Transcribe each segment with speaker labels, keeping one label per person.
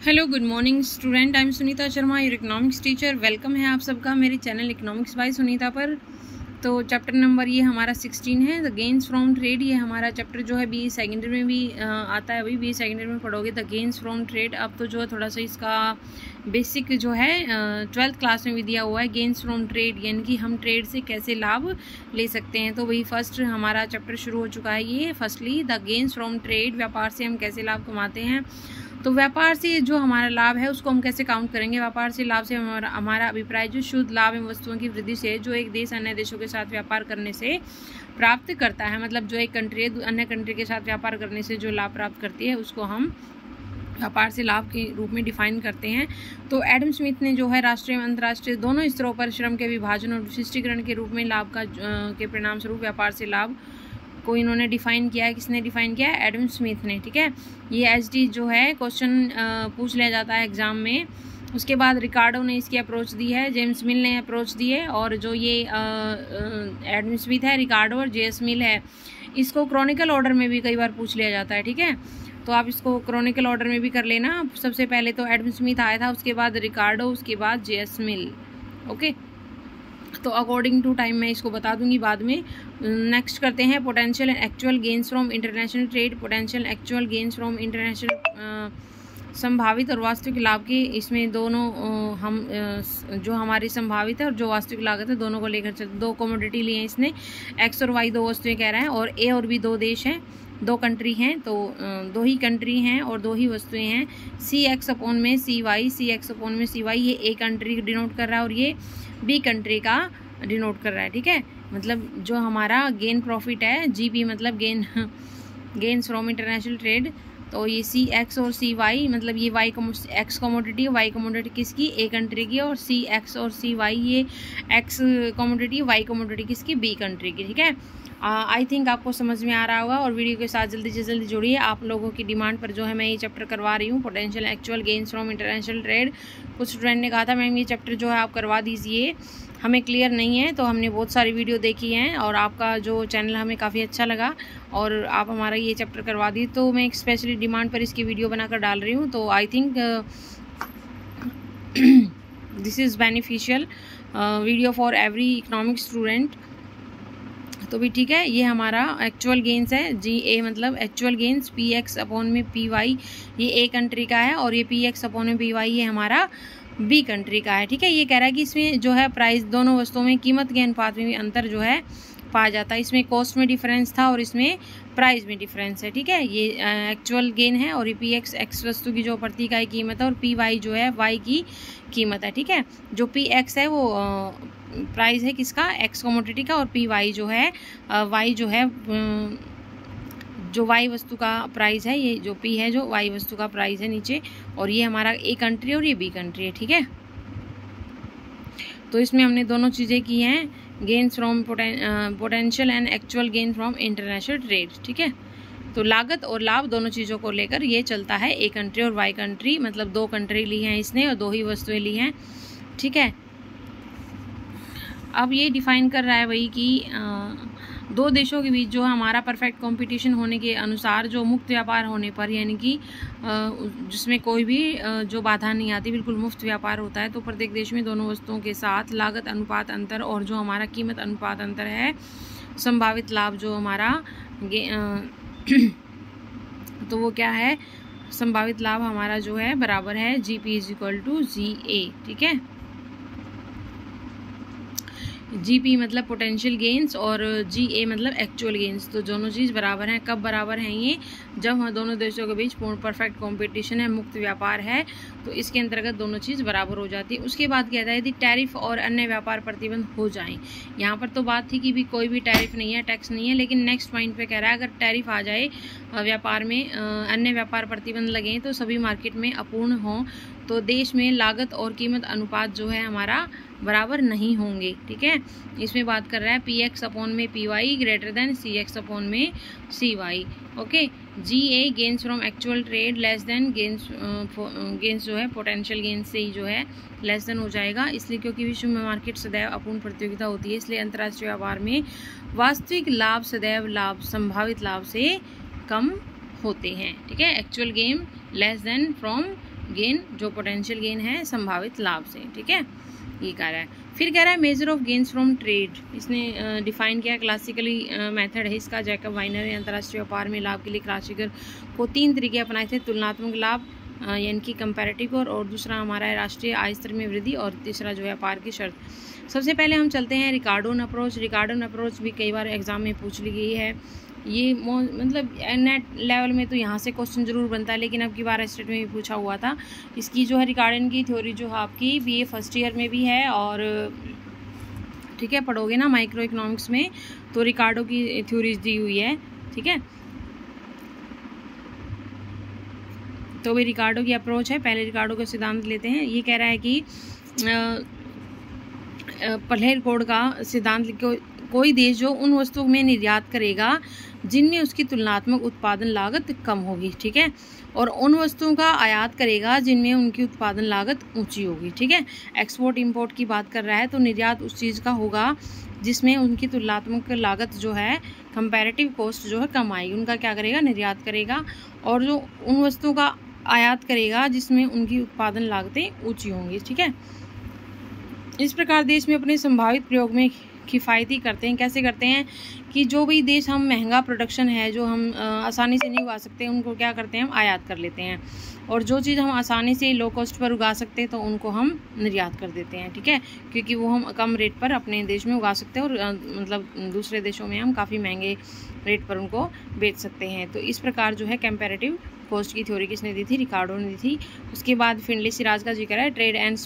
Speaker 1: Hello good morning student, I am Sunita Sharma, your economics teacher. Welcome है आप सबका मेरे चैनल इकोनॉमिक्स बाय सुनीता पर। तो चैप्टर नंबर ये हमारा 16 है, द गेन्स फ्रॉम ट्रेड। ये हमारा चैप्टर जो है बी सेकेंडरी में भी आता है, अभी बी सेकेंडरी में पढ़ोगे द गेन्स फ्रॉम ट्रेड। अब तो जो है थोड़ा सा इसका बेसिक जो है 12th क्लास में भी दिया हुआ है, गेन्स फ्रॉम ट्रेड, यानी कि हम ट्रेड से कैसे लाभ ले सकते हैं। तो वही फर्स्ट हमारा चैप्टर शुरू हो चुका है। ये firstly the gains from trade, व्यापार से हम कैसे लाभ कमाते हैं। तो व्यापार से जो हमारा लाभ है उसको हम कैसे काउंट करेंगे। व्यापार से लाभ से हमारा अभिप्राय जो शुद्ध लाभ एवं वस्तुओं की वृद्धि से जो एक देश अन्य देशों के साथ व्यापार करने से प्राप्त करता है। मतलब जो एक कंट्री अन्य कंट्री के साथ व्यापार करने से जो लाभ प्राप्त करती है उसको हम व्यापार से लाभ के रूप में डिफाइन करते हैं। तो एडम स्मिथ ने जो है राष्ट्रीय एवं अंतर्राष्ट्रीय दोनों स्तरों पर श्रम के विभाजन और विशिष्टीकरण के रूप में लाभ का के परिणाम स्वरूप व्यापार से लाभ को इन्होंने डिफाइन किया है। किसने डिफाइन किया है? एडम स्मिथ ने। ठीक है, ये एचडी जो है क्वेश्चन पूछ लिया जाता है एग्जाम में। उसके बाद रिकार्डो ने इसकी अप्रोच दी है, जेम्स मिल ने अप्रोच दी है, और जो ये एडम स्मिथ है, रिकार्डो और जेएस मिल है, इसको क्रॉनिकल ऑर्डर में भी कई बार पूछ लिया जाता है। ठीक है, तो आप इसको क्रॉनिकल ऑर्डर में भी कर लेना। सबसे पहले तो एडम स्मिथ आया था, उसके बाद रिकार्डो, उसके बाद जेएस मिल। ओके, तो अकॉर्डिंग टू टाइम मैं इसको बता दूंगी बाद में। नेक्स्ट करते हैं potential and actual gains from international trade. Potential actual gains from international, संभावित और वास्तविक लाभ के, इसमें दोनों हम जो हमारी संभावित है और जो वास्तविक लागत है दोनों को लेकर चलते। दो कमोडिटी लिए इसने, एक्स और वाई दो वस्तुएं कह रहा है, और ए और बी दो देश हैं, दो कंट्री हैं, तो दो ही कंट्री हैं और दो ही वस्तुएं हैं। सी एक्स अपॉन में सी वाई, सी एक्स अपॉन में सी वाई, ये ए कंट्री डिनोट कर रहा है और ये बी कंट्री का डिनोट कर रहा है। ठीक है, मतलब जो हमारा गेन प्रॉफिट है, जीपी मतलब गेन्स फ्रॉम इंटरनेशनल ट्रेड, तो ये सी एक्स और सी वाई, मतलब ये Y X commodity, Y commodity किसकी? ए कंट्री की, और सी एक्स और सी वाई ये एक्स कमोडिटी, वाई कमोडिटी किसकी? बी कंट्री की। ठीक है, आई थिंक आपको समझ में आ रहा होगा, और वीडियो के साथ जल्दी से जल्दी जुड़िए। आप लोगों की डिमांड पर जो है मैं ये चैप्टर करवा रही हूँ, potential actual gains from international trade. कुछ स्टूडेंट ने कहा था मैम ये चैप्टर जो है आप करवा दीजिए, हमें क्लियर नहीं है। तो हमने बहुत सारी वीडियो देखी हैं और आपका जो चैनल हमें काफ़ी अच्छा लगा और आप हमारा ये चैप्टर करवा दी, तो मैं एक स्पेशली डिमांड पर इसकी वीडियो बनाकर डाल रही हूँ। तो I think this is beneficial video for every economic student. तो भी ठीक है, ये हमारा एक्चुअल गेन्स है, जी ए मतलब actual gains, P X upon में पी वाई ये ए कंट्री का है, और ये पी एक्स अपॉन में पी वाई ये हमारा बी कंट्री का है। ठीक है, ये कह रहा है कि इसमें जो है प्राइस, दोनों वस्तुओं में कीमत के अनुपात में भी अंतर जो है पाया जाता है। इसमें कॉस्ट में डिफरेंस था और इसमें प्राइस में डिफरेंस है। ठीक है, ये एक्चुअल गेन है, और ये पी एक्स एक्स वस्तु की जो प्रति इकाई कीमत है, और पी वाई जो है वाई की कीमत है। ठीक है, जो पी एक्स है वो प्राइस है किसका? एक्स कमोडिटी का, और पी वाई जो है वाई जो है जो वाई वस्तु का प्राइस है, ये जो पी है जो वाई वस्तु का प्राइस है नीचे, और ये हमारा ए कंट्री और ये बी कंट्री है। ठीक है, तो इसमें हमने दोनों चीज़ें की हैं, gains from potential and actual gain from international trade. ठीक है, तो लागत और लाभ दोनों चीज़ों को लेकर ये चलता है, ए कंट्री और वाई कंट्री, मतलब दो कंट्री ली हैं इसने और दो ही वस्तुएं ली हैं। ठीक है, अब ये डिफाइन कर रहा है वही कि दो देशों के बीच जो हमारा परफेक्ट कंपटीशन होने के अनुसार, जो मुक्त व्यापार होने पर, यानी कि जिसमें कोई भी जो बाधा नहीं आती, बिल्कुल मुफ्त व्यापार होता है, तो प्रत्येक देश में दोनों वस्तुओं के साथ लागत अनुपात अंतर और जो हमारा कीमत अनुपात अंतर है, संभावित लाभ जो हमारा तो वो क्या है? संभावित लाभ हमारा जो है बराबर है जीपी इज इक्वल टू जी ए। ठीक है, जीपी मतलब पोटेंशियल गेन्स और जी ए मतलब एक्चुअल गेन्स, तो दोनों चीज़ बराबर हैं। कब बराबर हैं ये? जब हम दोनों देशों के बीच पूर्ण परफेक्ट कंपटीशन है, मुक्त व्यापार है, तो इसके अंतर्गत दोनों चीज़ बराबर हो जाती है। उसके बाद कहता है यदि टैरिफ और अन्य व्यापार प्रतिबंध हो जाएं। यहाँ पर तो बात थी कि भी कोई भी टैरिफ नहीं है, टैक्स नहीं है, लेकिन नेक्स्ट पॉइंट पे कह रहा है अगर टैरिफ आ जाए व्यापार में, अन्य व्यापार प्रतिबंध लगे तो सभी मार्केट में अपूर्ण हों, तो देश में लागत और कीमत अनुपात जो है हमारा बराबर नहीं होंगे। ठीक है, इसमें बात कर रहा है पी एक्स अपॉन में P Y greater than C X upon में C Y. Okay, G A gains from actual trade less than gains जो है पोटेंशियल गेन्स से ही जो है लेस देन हो जाएगा, इसलिए क्योंकि विश्व में मार्केट सदैव अपूर्ण प्रतियोगिता होती है, इसलिए अंतर्राष्ट्रीय व्यापार में वास्तविक लाभ सदैव लाभ संभावित लाभ से कम होते हैं। ठीक है, actual gain less than from gain, जो पोटेंशियल गेन है संभावित लाभ से। ठीक है, ये कह रहा है। फिर कह रहा है measure of gains from trade, इसने डिफाइन किया क्लासिकली मेथड है इसका। जैकब वाइनर ने अंतर्राष्ट्रीय व्यापार में लाभ के लिए क्लासिकल को 3 तरीके अपनाए थे, तुलनात्मक लाभ यानी कि कंपैरेटिव, और दूसरा हमारा है राष्ट्रीय आय स्तर में वृद्धि, और तीसरा जो व्यापार की शर्त। सबसे पहले हम चलते हैं रिकार्डोन अप्रोच। रिकार्डोन अप्रोच भी कई बार एग्जाम में पूछ ली गई है। ये मतलब नेट लेवल में तो यहाँ से क्वेश्चन जरूर बनता है, लेकिन अब की बार स्टेट में भी पूछा हुआ था। इसकी जो है रिकार्डन की थ्योरी जो है आपकी BA फर्स्ट ईयर में भी है, और ठीक है पढ़ोगे ना माइक्रो इकोनॉमिक्स में, तो रिकार्डो की थ्योरीज दी हुई है। ठीक है, तो भी रिकार्डो की अप्रोच है। पहले रिकार्डो का सिद्धांत लेते हैं। ये कह रहा है कि पहले कोड का सिद्धांत लिखो, कोई देश जो उन वस्तुओं में निर्यात करेगा जिनमें उसकी तुलनात्मक उत्पादन लागत कम होगी। ठीक है, और उन वस्तुओं का आयात करेगा जिनमें उनकी उत्पादन लागत ऊंची होगी। ठीक है, एक्सपोर्ट इंपोर्ट की बात कर रहा है, तो निर्यात उस चीज़ का होगा जिसमें उनकी तुलनात्मक लागत जो है कंपैरेटिव कॉस्ट जो है कम आएगी, उनका क्या करेगा, निर्यात करेगा। और जो उन वस्तुओं का आयात करेगा जिसमें उनकी उत्पादन लागतें ऊंची होंगी। ठीक है, इस प्रकार देश में अपने संभावित प्रयोग में किफ़ायती करते हैं। कैसे करते हैं कि जो भी देश हम महंगा प्रोडक्शन है जो हम आसानी से नहीं उगा सकते, उनको क्या करते हैं, हम आयात कर लेते हैं, और जो चीज़ हम आसानी से लो कॉस्ट पर उगा सकते हैं तो उनको हम निर्यात कर देते हैं। ठीक है, क्योंकि वो हम कम रेट पर अपने देश में उगा सकते हैं, और मतलब दूसरे देशों में हम काफ़ी महंगे रेट पर उनको बेच सकते हैं। तो इस प्रकार जो है कंपैरेटिव कॉस्ट की थ्योरी किसने दी थी, रिकार्डो ने दी थी। उसके बाद फिनले सिराज का जिक्र है। ट्रेड एंड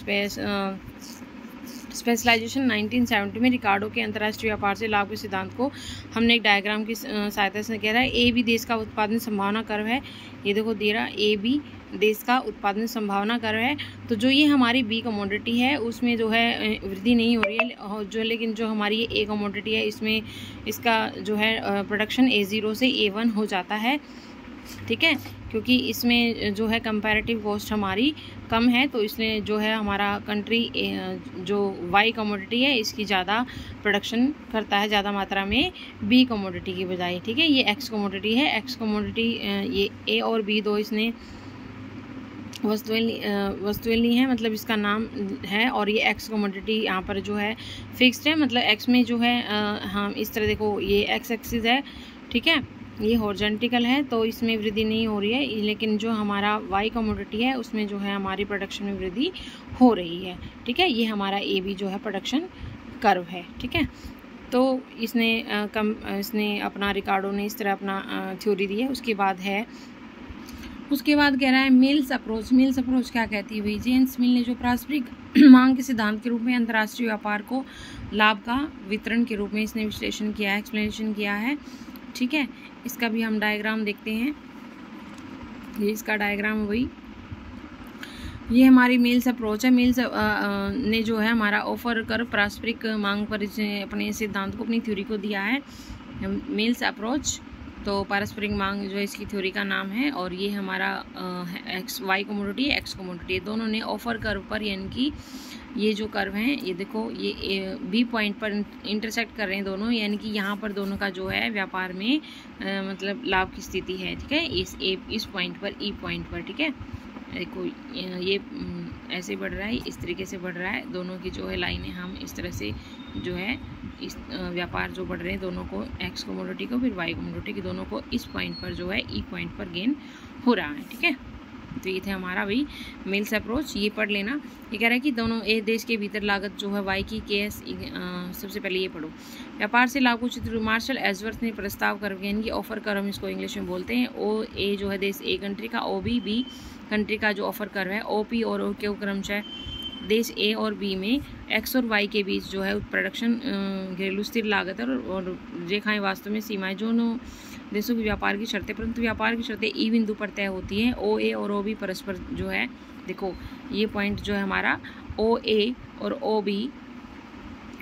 Speaker 1: स्पेशलाइजेशन 1970 में रिकार्डो के अंतर्राष्ट्रीय व्यापार से लाभ के सिद्धांत को हमने एक डायग्राम की सहायता से कह रहा है। AB देश का उत्पादन संभावना कर्व है, ये देखो दे रहा AB देश का उत्पादन संभावना कर्व है। तो जो ये हमारी B कमोडिटी है उसमें जो है वृद्धि नहीं हो रही है जो, लेकिन जो हमारी ये A कमोडिटी है इसमें इसका जो है प्रोडक्शन A0 से A1 हो जाता है। ठीक है, क्योंकि इसमें जो है कंपैरेटिव कॉस्ट हमारी कम है, तो इसलिए जो है हमारा कंट्री जो Y कमोडिटी है इसकी ज़्यादा प्रोडक्शन करता है, ज़्यादा मात्रा में B कमोडिटी की बजाय। ठीक है, ये X कमोडिटी है। X कमोडिटी ये A और B दो इसने वस्तुएं ली हैं, मतलब इसका नाम है, और ये X कमोडिटी यहाँ पर जो है फिक्स्ड है, मतलब X में जो है हम इस तरह देखो ये X एक्सिस है। ठीक है, ये हॉरिजॉन्टल है तो इसमें वृद्धि नहीं हो रही है, लेकिन जो हमारा Y कमोडिटी है उसमें जो है हमारी प्रोडक्शन में वृद्धि हो रही है। ठीक है, ये हमारा AB जो है प्रोडक्शन कर्व है। ठीक है, तो इसने अपना रिकार्डो ने इस तरह अपना थ्योरी दी है। उसके बाद कह रहा है मिल्स अप्रोच। मिल्स अप्रोच क्या कहती है भाई, जेम्स मिल ने जो पारस्परिक मांग के सिद्धांत के रूप में अंतर्राष्ट्रीय व्यापार को लाभ का वितरण के रूप में इसने विश्लेषण किया है, एक्सप्लेनेशन किया है। ठीक है, इसका भी हम डायग्राम देखते हैं। ये इसका डायग्राम वही, ये हमारी मिल्स अप्रोच है। मिल्स ने जो है हमारा ऑफर कर पारस्परिक मांग पर अपने सिद्धांत को, अपनी थ्योरी को दिया है, मिल्स अप्रोच। तो पारस्परिक मांग जो है इसकी थ्योरी का नाम है, और ये हमारा Y कमोडिटी X कमोडिटी दोनों ने ऑफर कर्व पर, यानी कि ये जो कर्व हैं ये देखो ये B पॉइंट पर इंटरसेक्ट कर रहे हैं दोनों, यानी कि यहाँ पर दोनों का जो है व्यापार में मतलब लाभ की स्थिति है। ठीक है, इस पॉइंट पर E पॉइंट पर। ठीक है, देखो ये ऐसे बढ़ रहा है, इस तरीके से बढ़ रहा है, दोनों की जो है लाइनें हम इस तरह से जो है इस व्यापार जो बढ़ रहे हैं दोनों को, X कमोडिटी को फिर Y कमोडिटी की, दोनों को इस पॉइंट पर जो है E पॉइंट पर गेन हो रहा है। ठीक है, तो ये थे हमारा भाई मिल्स अप्रोच, ये पढ़ लेना। ये कह रहा है कि दोनों एक देश के भीतर लागत जो है Y की KS, सबसे पहले ये पढ़ो। व्यापार से लाभ को चित्र मार्शल एजवर्थ ने प्रस्ताव कर, यानी कि ऑफर कर हम इसको इंग्लिश में बोलते हैं। OA जो है देश A कंट्री का, OB B कंट्री का जो ऑफर कर है, OP और OQ क्रमशः देश A और B में X और Y के बीच जो है प्रोडक्शन घरेलू स्थिर लागत और रेखाएं वास्तव में सीमाएं दोनों देशों की व्यापार की शर्तें, परंतु व्यापार की शर्तें E बिंदु पर तय होती हैं। OA और OB परस्पर जो है, देखो ये पॉइंट जो है हमारा OA और OB,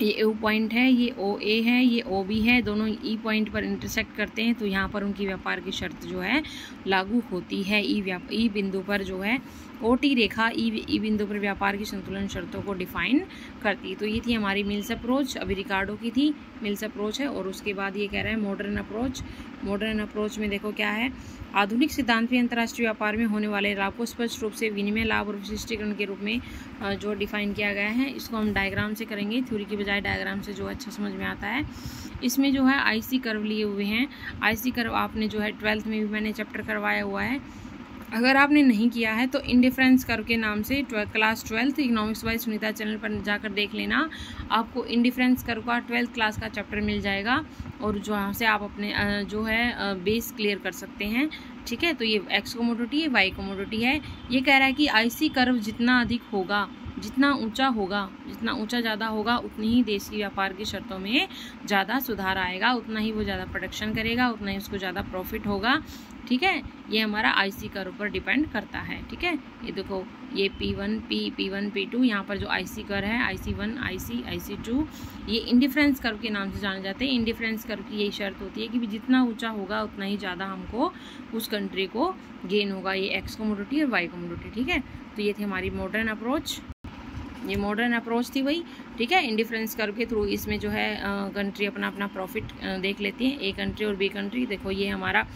Speaker 1: ये O पॉइंट है, ये OA है, ये OB है, दोनों E पॉइंट पर इंटरसेक्ट करते हैं, तो यहाँ पर उनकी व्यापार की शर्त जो है लागू होती है। E बिंदु पर जो है ओटी रेखा ई बिंदु पर व्यापार की संतुलन शर्तों को डिफाइन करती। तो ये थी हमारी मिल्स अप्रोच, अभी रिकार्डो की थी मिल्स अप्रोच है। और उसके बाद ये कह रहा है मॉडर्न अप्रोच। मॉडर्न अप्रोच में देखो क्या है, आधुनिक सिद्धांत में अंतर्राष्ट्रीय व्यापार में होने वाले लाभ को स्पष्ट रूप से विनिमय लाभ और विशिष्टीकरण के रूप में जो डिफाइन किया गया है। इसको हम डायग्राम से करेंगे, थ्योरी की बजाय डायग्राम से जो अच्छा समझ में आता है। इसमें जो है आईसी कर्व लिए हुए हैं। आईसी कर्व आपने जो है 12th में भी मैंने चैप्टर करवाया हुआ है। अगर आपने नहीं किया है तो इंडिफरेंस कर्व के नाम से class 12th economics by Sunita channel पर जाकर देख लेना, आपको इंडिफरेंस कर्व का 12th क्लास का चैप्टर मिल जाएगा और जहाँ से आप अपने जो है बेस क्लियर कर सकते हैं। ठीक है, तो ये एक्स कोमोडिटी है, वाई कोमोडिटी है। ये कह रहा है कि आईसी कर्व जितना अधिक होगा, जितना ऊंचा होगा, जितना ऊंचा ज़्यादा होगा, उतनी ही देशी व्यापार की शर्तों में ज़्यादा सुधार आएगा, उतना ही वो ज़्यादा प्रोडक्शन करेगा, उतना ही उसको ज़्यादा प्रॉफिट होगा। ठीक है, ये हमारा आईसी कर्व पर डिपेंड करता है। ठीक है, ये देखो ये P1 P1 यहाँ पर जो आईसी कर्व है, IC1 IC2, ये इंडिफरेंस कर्व के नाम से जाने जाते हैं। इंडिफरेंस कर्व की यही शर्त होती है कि जितना ऊंचा होगा उतना ही ज़्यादा हमको उस कंट्री को गेन होगा। ये एक्स कोमोडिटी और वाई कोमोडिटी। ठीक है, तो ये थी हमारी मॉडर्न अप्रोच, ये मॉडर्न अप्रोच थी वही। ठीक है, इंडिफरेंस कर्व के थ्रू इसमें जो है कंट्री अपना अपना प्रॉफिट देख लेती है, ए कंट्री और बी कंट्री। देखो ये हमारा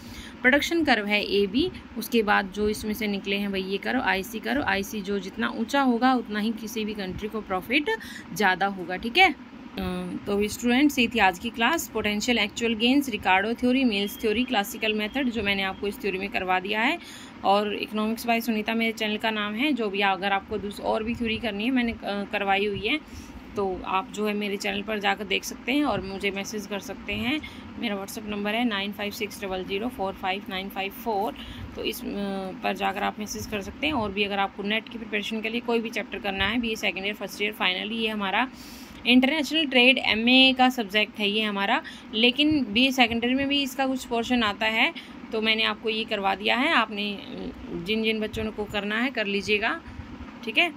Speaker 1: प्रोडक्शन कर्व है ए बी, उसके बाद जो इसमें से निकले हैं वही ये कर्व आईसी कर्व। आईसी जो जितना ऊंचा होगा उतना ही किसी भी कंट्री को प्रॉफिट ज़्यादा होगा। ठीक है, तो स्टूडेंट्स ये थी आज की class, potential actual gains, Ricardo theory, Mills theory, classical method जो मैंने आपको इस थ्योरी में करवा दिया है। और इकोनॉमिक्स बाय सुनीता मेरे चैनल का नाम है। जो भी अगर आपको और भी थ्योरी करनी है मैंने करवाई हुई है, तो आप जो है मेरे चैनल पर जाकर देख सकते हैं और मुझे मैसेज कर सकते हैं। मेरा व्हाट्सअप नंबर है 9560045954, तो इस पर जाकर आप मैसेज कर सकते हैं। और भी अगर आपको नेट की प्रिपरेशन के लिए कोई भी चैप्टर करना है, BA second year first year finally, ये हमारा इंटरनेशनल ट्रेड MA का सब्जेक्ट है ये हमारा, लेकिन BA सेकेंड ईयर में भी इसका कुछ पोर्शन आता है, तो मैंने आपको ये करवा दिया है। आपने जिन जिन बच्चों को करना है कर लीजिएगा। ठीक है,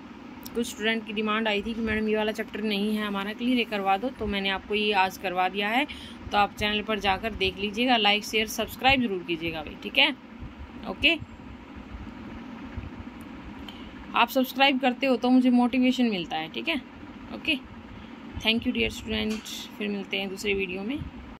Speaker 1: कुछ स्टूडेंट की डिमांड आई थी कि मैडम ये वाला चैप्टर नहीं है हमारा क्लियर, ये करवा दो, तो मैंने आपको ये आज करवा दिया है। तो आप चैनल पर जाकर देख लीजिएगा, लाइक शेयर सब्सक्राइब जरूर कीजिएगा भाई। ठीक है, ओके, आप सब्सक्राइब करते हो तो मुझे मोटिवेशन मिलता है। ठीक है, okay, thank you dear student, फिर मिलते हैं दूसरे वीडियो में।